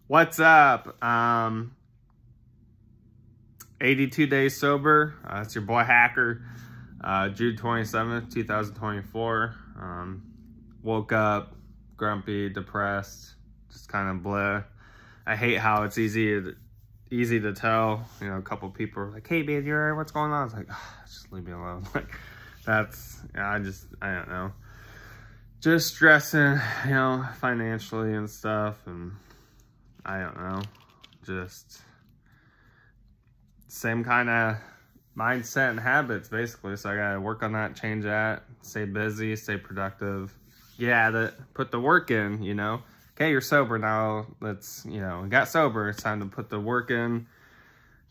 What's up? 82 days sober. It's your boy Hacker. June 27th, 2024. Woke up grumpy, depressed, just kind of bleh. I hate how it's easy to tell. You know, a couple people are like, "Hey, man, you're right. What's going on?" I was like, just leave me alone. Like, I don't know. Just stressing, you know, financially and stuff, and I don't know, just same kind of mindset and habits, basically. So I gotta work on that, change that, stay busy, stay productive, get at it, put the work in, you know. Okay, you're sober now, let's, you know, got sober, it's time to put the work in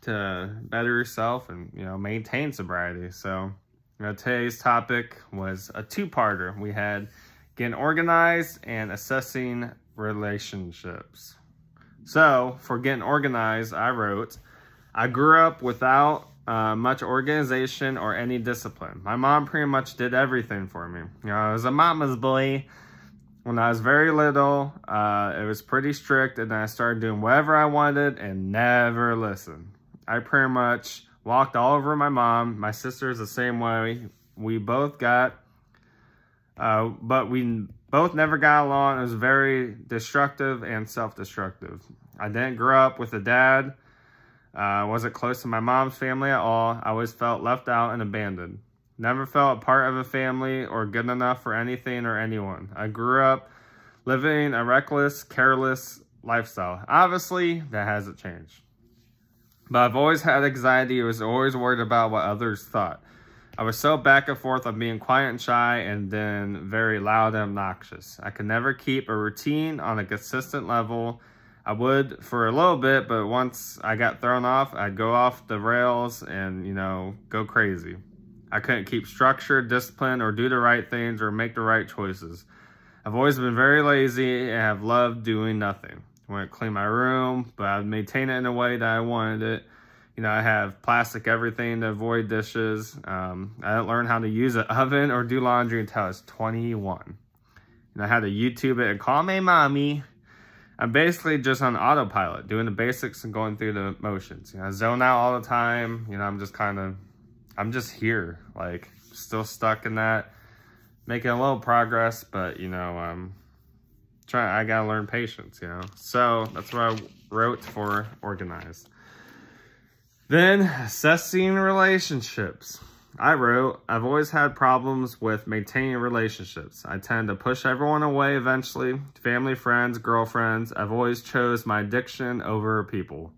to better yourself and, you know, maintain sobriety. So, you know, today's topic was a two-parter. We had getting organized and assessing relationships. So, for getting organized, I wrote, I grew up without much organization or any discipline. My mom pretty much did everything for me. You know, I was a mama's boy. When I was very little, it was pretty strict, and then I started doing whatever I wanted and never listened. I pretty much walked all over my mom. My sister is the same way. We both got, but we both never got along. It was very destructive and self-destructive. I didn't grow up with a dad. I wasn't close to my mom's family at all. I always felt left out and abandoned. Never felt part of a family or good enough for anything or anyone. I grew up living a reckless, careless lifestyle. Obviously, that hasn't changed. But I've always had anxiety. I was always worried about what others thought. I was so back and forth on being quiet and shy and then very loud and obnoxious. I could never keep a routine on a consistent level. I would for a little bit, but once I got thrown off, I'd go off the rails and, you know, go crazy. I couldn't keep structure, discipline, or do the right things or make the right choices. I've always been very lazy and have loved doing nothing. I wouldn't clean my room, but I'd maintain it in a way that I wanted it. You know, I have plastic everything to avoid dishes. I didn't learn how to use an oven or do laundry until I was 21. And I had to YouTube it and call me mommy. I'm basically just on autopilot, doing the basics and going through the motions. You know, I zone out all the time. You know, I'm just here, like, still stuck in that, making a little progress, but, you know, I gotta learn patience, you know. So that's what I wrote for organized. Then, assessing relationships. I wrote, I've always had problems with maintaining relationships. I tend to push everyone away eventually. Family, friends, girlfriends. I've always chose my addiction over people.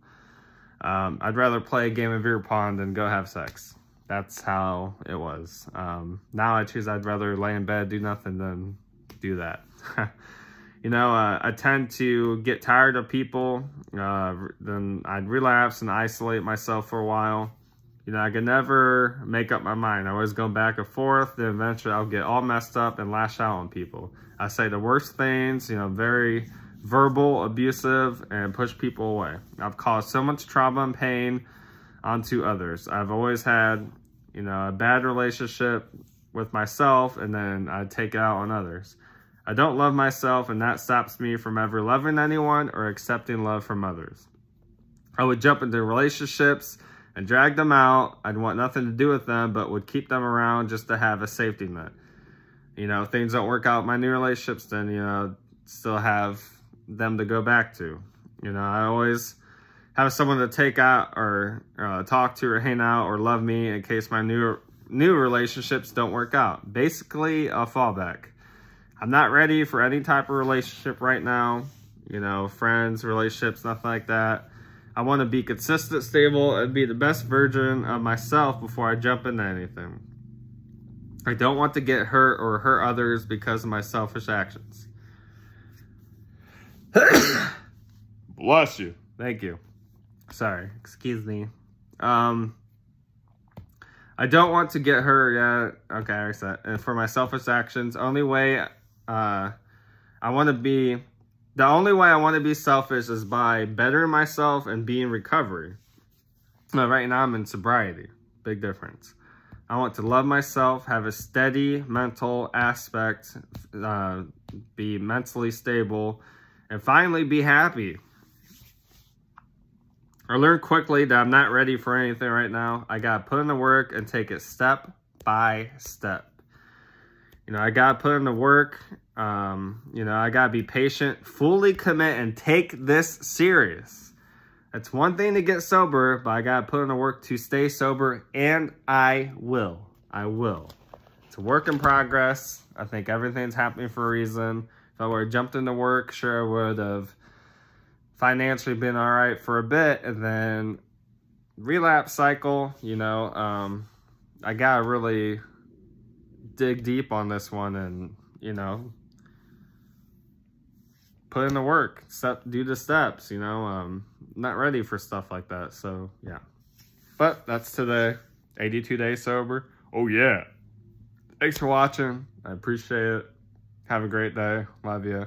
I'd rather play a game of beer pong than go have sex. That's how it was. Now I choose I'd rather lay in bed, do nothing than do that. You know, I tend to get tired of people. Then I'd relapse and isolate myself for a while. You know, I could never make up my mind. I always go back and forth. Then eventually I'll get all messed up and lash out on people. I say the worst things, you know, very verbal, abusive, and push people away. I've caused so much trauma and pain onto others. I've always had, you know, a bad relationship with myself, and then I take it out on others. I don't love myself, and that stops me from ever loving anyone or accepting love from others. I would jump into relationships and drag them out. I'd want nothing to do with them, but would keep them around just to have a safety net. You know, if things don't work out in my new relationships, then, you know, still have them to go back to. You know, I always have someone to take out or talk to or hang out or love me in case my new relationships don't work out. Basically, a fallback. I'm not ready for any type of relationship right now. You know, friends, relationships, nothing like that. I want to be consistent, stable, and be the best version of myself before I jump into anything. I don't want to get hurt or hurt others because of my selfish actions. Bless you. Thank you. Sorry. Excuse me. I don't want to get hurt yet. Okay, I reset. And for my selfish actions, the only way I want to be selfish is by bettering myself and being in recovery. Right now, I'm in sobriety. Big difference. I want to love myself, have a steady mental aspect, be mentally stable, and finally be happy. I learned quickly that I'm not ready for anything right now. I got to put in the work and take it step by step. You know, I got to put in the work. You know, I got to be patient, fully commit, and take this serious. It's one thing to get sober, but I got to put in the work to stay sober, and I will. I will. It's a work in progress. I think everything's happening for a reason. If I would have jumped into work, sure I would have financially been all right for a bit, and then relapse cycle, you know, I gotta really dig deep on this one and, you know, put in the work, do the steps, you know, not ready for stuff like that. So yeah, but that's today. 82 days sober. Oh yeah. Thanks for watching. I appreciate it. Have a great day. Love you.